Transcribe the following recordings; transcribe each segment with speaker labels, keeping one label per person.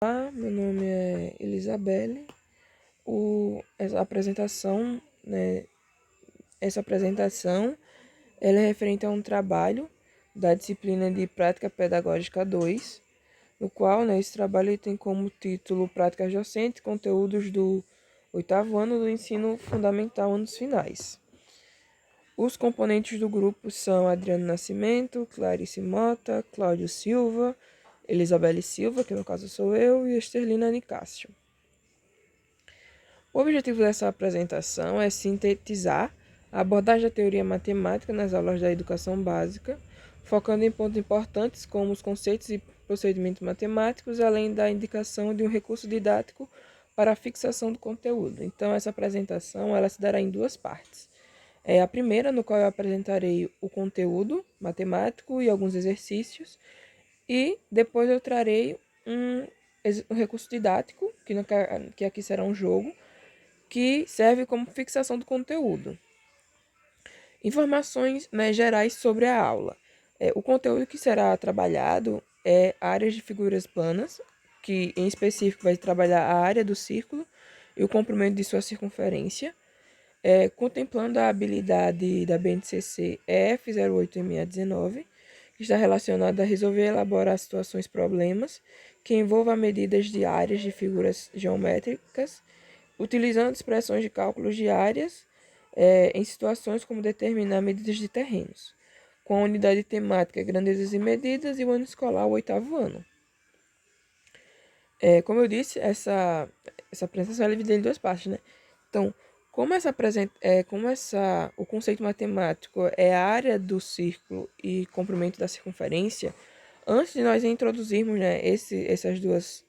Speaker 1: Olá, meu nome é Elisabelle. Essa apresentação ela é referente a um trabalho da disciplina de Prática Pedagógica 2, no qual esse trabalho tem como título Práticas Docentes, conteúdos do oitavo ano do ensino fundamental, anos finais. Os componentes do grupo são Adriano Nascimento, Clarice Mota, Cláudio Silva, Elisabelle Silva, que no caso sou eu, e Esterlina Nicásio. O objetivo dessa apresentação é sintetizar a abordagem da teoria matemática nas aulas da educação básica, focando em pontos importantes como os conceitos e procedimentos matemáticos, além da indicação de um recurso didático para a fixação do conteúdo. Então, essa apresentação ela se dará em duas partes. A primeira, no qual eu apresentarei o conteúdo matemático e alguns exercícios, e depois eu trarei um recurso didático, que aqui será um jogo, que serve como fixação do conteúdo. Informações gerais sobre a aula. O conteúdo que será trabalhado é áreas de figuras planas, que em específico vai trabalhar a área do círculo e o comprimento de sua circunferência, contemplando a habilidade da BNCC EF086619, que está relacionada a resolver e elaborar situações problemas que envolvam medidas de áreas de figuras geométricas, utilizando expressões de cálculos de áreas em situações como determinar medidas de terrenos, com a unidade temática grandezas e medidas e o ano escolar o oitavo ano. Como eu disse, essa apresentação é dividida em duas partes, né? Então, o conceito matemático é a área do círculo e comprimento da circunferência, antes de nós introduzirmos esses dois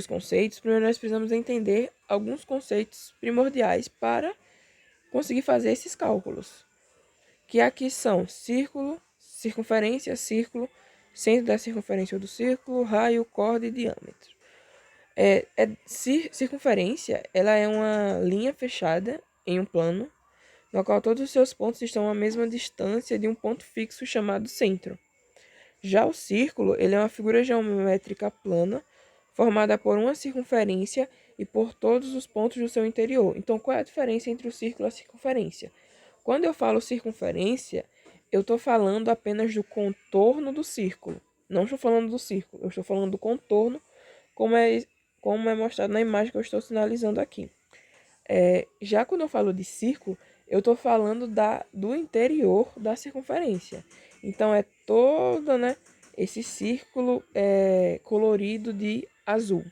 Speaker 1: conceitos, primeiro nós precisamos entender alguns conceitos primordiais para conseguir fazer esses cálculos, que aqui são círculo, circunferência, círculo, centro da circunferência do círculo, raio, corda e diâmetro. Circunferência, ela é uma linha fechada em um plano, no qual todos os seus pontos estão à mesma distância de um ponto fixo chamado centro. Já o círculo, ele é uma figura geométrica plana, formada por uma circunferência e por todos os pontos do seu interior. Então, qual é a diferença entre o círculo e a circunferência? Quando eu falo circunferência, eu estou falando apenas do contorno do círculo. Não estou falando do círculo, eu estou falando do contorno, como é mostrado na imagem que eu estou sinalizando aqui. Já quando eu falo de círculo, eu estou falando do interior da circunferência. Então, é todo esse círculo colorido de azul.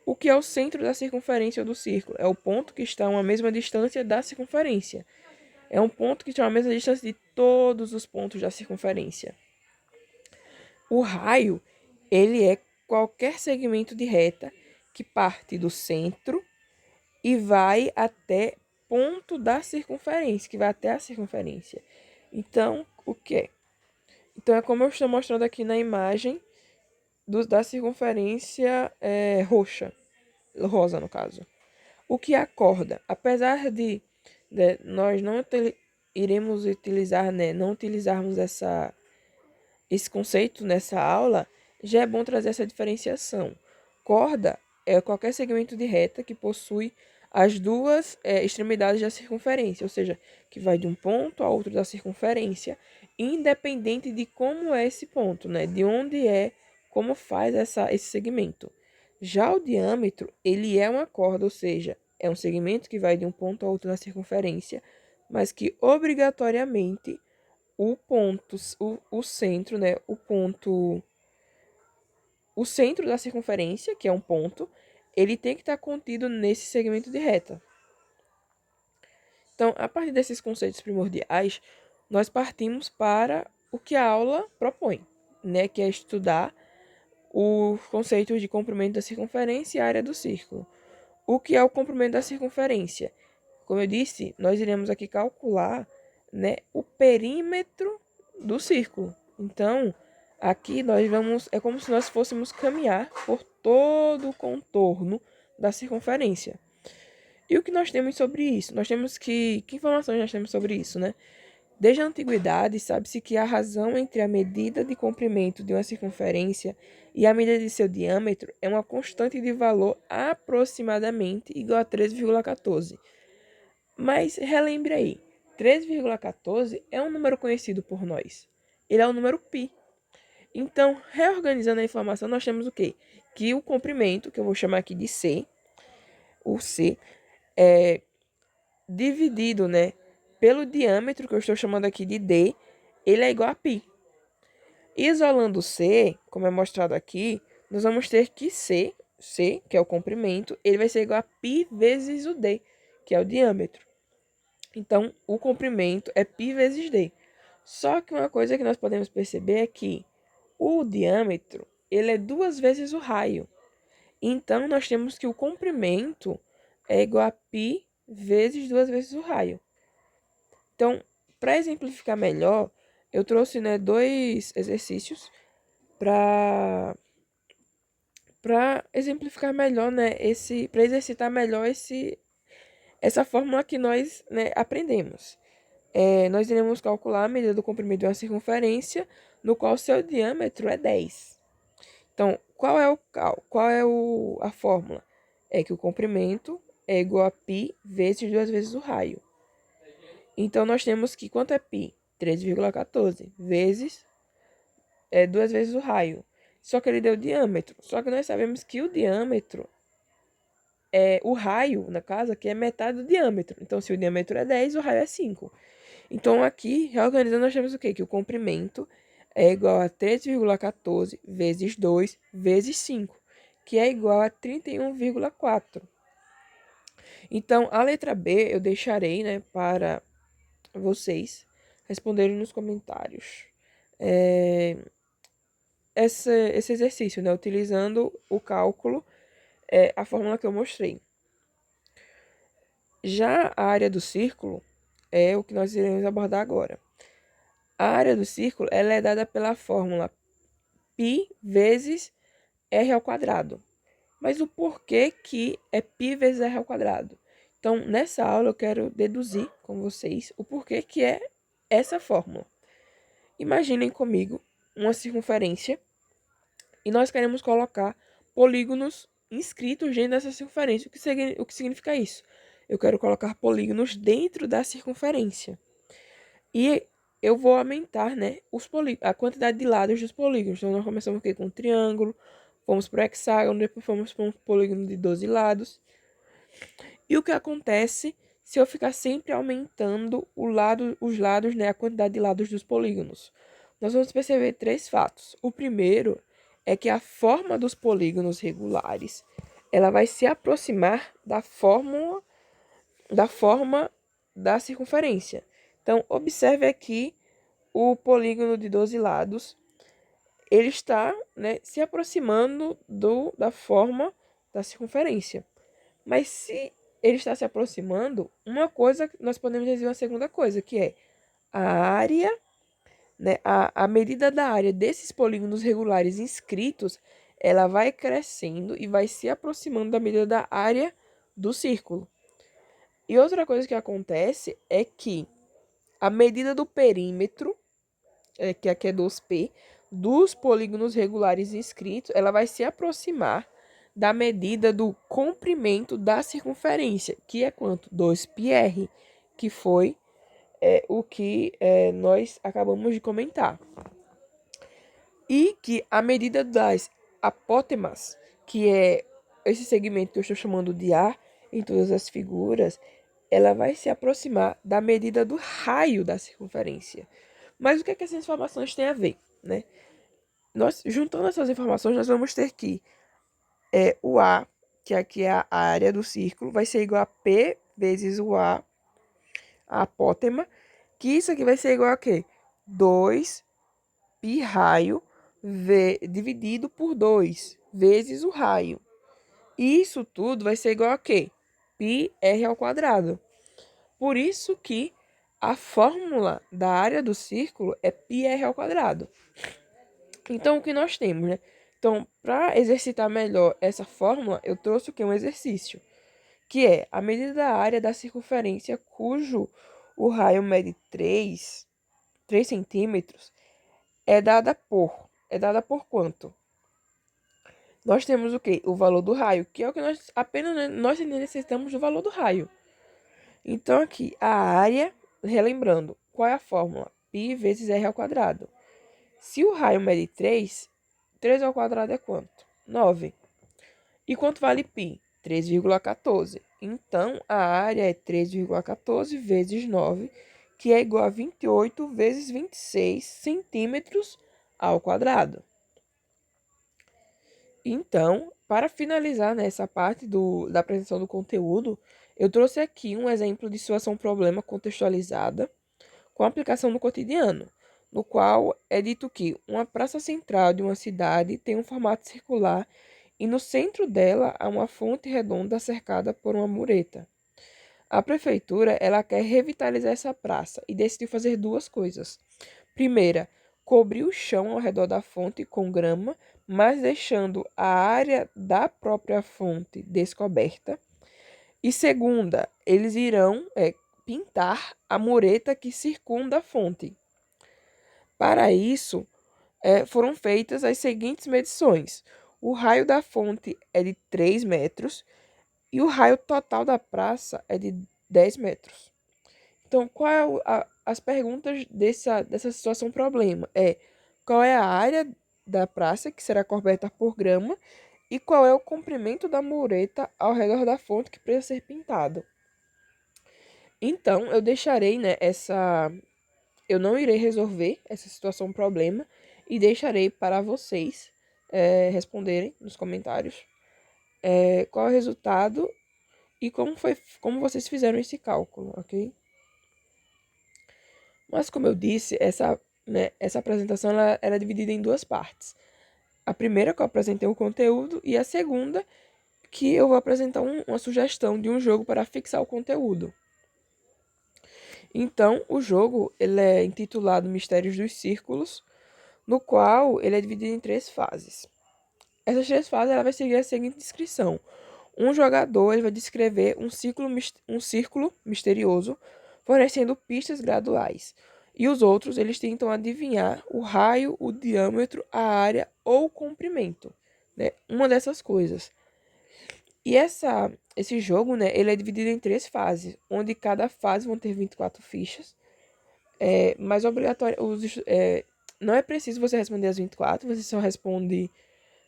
Speaker 1: O que é o centro da circunferência do círculo? É o ponto que está a uma mesma distância da circunferência. É um ponto que está a mesma distância de todos os pontos da circunferência. O raio, ele é qualquer segmento de reta que parte do centro e vai até ponto da circunferência, que vai até a circunferência. Então, o que é? Então, é como eu estou mostrando aqui na imagem da circunferência rosa, no caso. O que é a corda? Apesar de nós não iremos utilizar, não utilizarmos esse conceito nessa aula, já é bom trazer essa diferenciação. Corda é qualquer segmento de reta que possui as duas extremidades da circunferência, ou seja, que vai de um ponto a outro da circunferência, independente de como é esse ponto, de onde como faz esse segmento. Já o diâmetro, ele é uma corda, ou seja, é um segmento que vai de um ponto a outro na circunferência, mas que obrigatoriamente o centro, o centro da circunferência, que é um ponto, ele tem que estar contido nesse segmento de reta. Então, a partir desses conceitos primordiais, nós partimos para o que a aula propõe, que é estudar os conceitos de comprimento da circunferência e área do círculo. O que é o comprimento da circunferência? Como eu disse, nós iremos aqui calcular o perímetro do círculo. Então, aqui é como se nós fôssemos caminhar por todo o contorno da circunferência. E o que nós temos sobre isso? Que informações nós temos sobre isso, Desde a antiguidade, sabe-se que a razão entre a medida de comprimento de uma circunferência e a medida de seu diâmetro é uma constante de valor aproximadamente igual a 3,14. Mas relembre aí, 3,14 é um número conhecido por nós. Ele é o número π. Então, reorganizando a informação, nós temos o quê? Que o comprimento, que eu vou chamar aqui de C, o C, é dividido, né, pelo diâmetro, que eu estou chamando aqui de D, ele é igual a π. Isolando C, como é mostrado aqui, nós vamos ter que C, que é o comprimento, ele vai ser igual a π vezes o D, que é o diâmetro. Então, o comprimento é π vezes D. Só que uma coisa que nós podemos perceber é que o diâmetro, ele é 2 vezes o raio. Então, nós temos que o comprimento é igual a π vezes 2 vezes o raio. Então, para exemplificar melhor, eu trouxe, né, 2 exercícios para exemplificar melhor, né, para exercitar melhor essa fórmula que nós, né, aprendemos. Nós iremos calcular a medida do comprimento de uma circunferência, no qual seu diâmetro é 10. Então, a fórmula? É que o comprimento é igual a π vezes 2 vezes o raio. Então, nós temos que quanto é π? 3,14 vezes 2 vezes o raio. Só que ele deu diâmetro. Só que nós sabemos que o diâmetro o raio, na casa, aqui é metade do diâmetro. Então, se o diâmetro é 10, o raio é 5. Então, aqui, reorganizando, nós temos o quê? Que o comprimento é igual a 3,14 vezes 2 vezes 5, que é igual a 31,4. Então, a letra B eu deixarei, né, para vocês responderem nos comentários. Esse exercício, né, utilizando o cálculo, a fórmula que eu mostrei. Já a área do círculo é o que nós iremos abordar agora. A área do círculo ela é dada pela fórmula π vezes r ao quadrado. Mas o porquê que é π vezes r ao quadrado? Então, nessa aula eu quero deduzir com vocês o porquê que é essa fórmula. Imaginem comigo uma circunferência e nós queremos colocar polígonos inscritos dentro dessa circunferência. O que significa isso? Eu quero colocar polígonos dentro da circunferência. E eu vou aumentar, né, a quantidade de lados dos polígonos. Então, nós começamos aqui com um triângulo, fomos para o hexágono, depois fomos para um polígono de 12 lados. E o que acontece se eu ficar sempre aumentando os lados, né, a quantidade de lados dos polígonos? Nós vamos perceber 3 fatos. O primeiro é que a forma dos polígonos regulares ela vai se aproximar da forma da circunferência. Então, observe aqui o polígono de 12 lados. Ele está, né, se aproximando da forma da circunferência. Mas se ele está se aproximando, uma coisa, nós podemos dizer uma segunda coisa, que é a área, né, a medida da área desses polígonos regulares inscritos, ela vai crescendo e vai se aproximando da medida da área do círculo. E outra coisa que acontece é que a medida do perímetro, que aqui é 2π, dos polígonos regulares inscritos, ela vai se aproximar da medida do comprimento da circunferência, que é quanto? 2πr, que foi o que nós acabamos de comentar. E que a medida das apótemas, que é esse segmento que eu estou chamando de A em todas as figuras, ela vai se aproximar da medida do raio da circunferência. Mas o que é que essas informações têm a ver, né? Juntando essas informações, nós vamos ter que o A, que aqui é a área do círculo, vai ser igual a P vezes o A, a apótema, que isso aqui vai ser igual a quê? 2π raio dividido por 2 vezes o raio. E isso tudo vai ser igual a quê? πr ao quadrado. Por isso que a fórmula da área do círculo é πr ao quadrado. Então, o que nós temos, né? Então, para exercitar melhor essa fórmula, eu trouxe o que? Um exercício, que é a medida da área da circunferência cujo o raio mede 3 centímetros, é dada por quanto? Nós temos o quê? O valor do raio, que é o que nós necessitamos do valor do raio. Então, aqui, a área, relembrando, qual é a fórmula? Π vezes r ao quadrado. Se o raio mede 3, 3 ao quadrado é quanto? 9. E quanto vale π? 3,14. Então, a área é 3,14 vezes 9, que é igual a 28 vezes 26 centímetros ao quadrado. Então, para finalizar nessa parte da apresentação do conteúdo, eu trouxe aqui um exemplo de situação-problema contextualizada com aplicação no cotidiano, no qual é dito que uma praça central de uma cidade tem um formato circular e no centro dela há uma fonte redonda cercada por uma mureta. A prefeitura ela quer revitalizar essa praça e decidiu fazer duas coisas. Primeira, cobrir o chão ao redor da fonte com grama, mas deixando a área da própria fonte descoberta. E segunda, eles irão pintar a mureta que circunda a fonte. Para isso, foram feitas as seguintes medições. O raio da fonte é de 3 metros e o raio total da praça é de 10 metros. Então, qual é as perguntas dessa situação problema? Qual é a área da praça que será coberta por grama e qual é o comprimento da mureta ao redor da fonte que precisa ser pintado? Então, eu deixarei, né, eu não irei resolver essa situação problema e deixarei para vocês responderem nos comentários qual é o resultado e como vocês fizeram esse cálculo, ok? Mas como eu disse, essa apresentação ela era dividida em duas partes. A primeira que eu apresentei o conteúdo e a segunda que eu vou apresentar uma sugestão de um jogo para fixar o conteúdo. Então, o jogo ele é intitulado Mistérios dos Círculos, no qual ele é dividido em 3 fases. Essas 3 fases ela vai seguir a seguinte descrição. Um jogador ele vai descrever um círculo misterioso, fornecendo pistas graduais. E os outros eles tentam adivinhar o raio, o diâmetro, a área ou o comprimento, né? Uma dessas coisas. E esse jogo, né, ele é dividido em 3 fases, onde cada fase vão ter 24 fichas. Mas obrigatório, não é preciso você responder as 24, você só responde.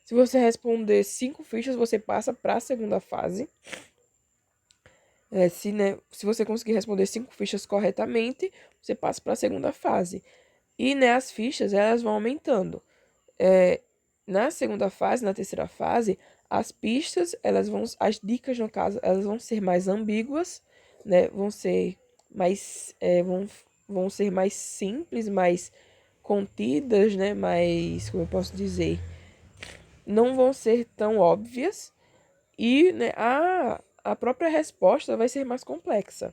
Speaker 1: Se você responder 5 fichas, você passa para a segunda fase. Se você conseguir responder 5 fichas corretamente, você passa para a segunda fase. E né, as fichas elas vão aumentando. Na segunda fase, na terceira fase, as pistas, as dicas no caso, elas vão ser mais ambíguas, né? Vão ser mais simples, mais contidas, né? Mais, como eu posso dizer, não vão ser tão óbvias e né, a própria resposta vai ser mais complexa,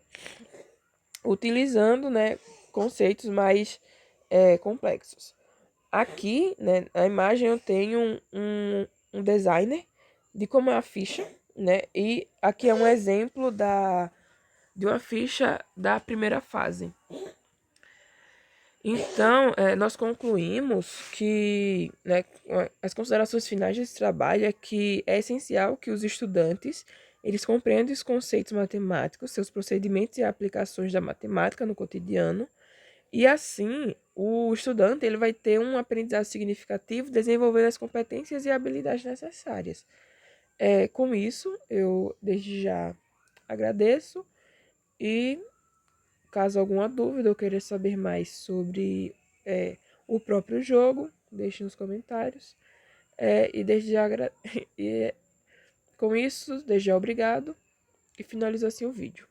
Speaker 1: utilizando né, conceitos mais complexos. Aqui, né, na imagem eu tenho um designer de como é a ficha, né? E aqui é um exemplo de uma ficha da primeira fase. Então, nós concluímos que, né, as considerações finais desse trabalho é que é essencial que os estudantes eles compreendam os conceitos matemáticos, seus procedimentos e aplicações da matemática no cotidiano, e assim o estudante ele vai ter um aprendizado significativo, desenvolvendo as competências e habilidades necessárias. Com isso, eu desde já agradeço e caso alguma dúvida ou queira saber mais sobre o próprio jogo, deixe nos comentários. E desde já e, com isso, desde já obrigado e finalizo assim o vídeo.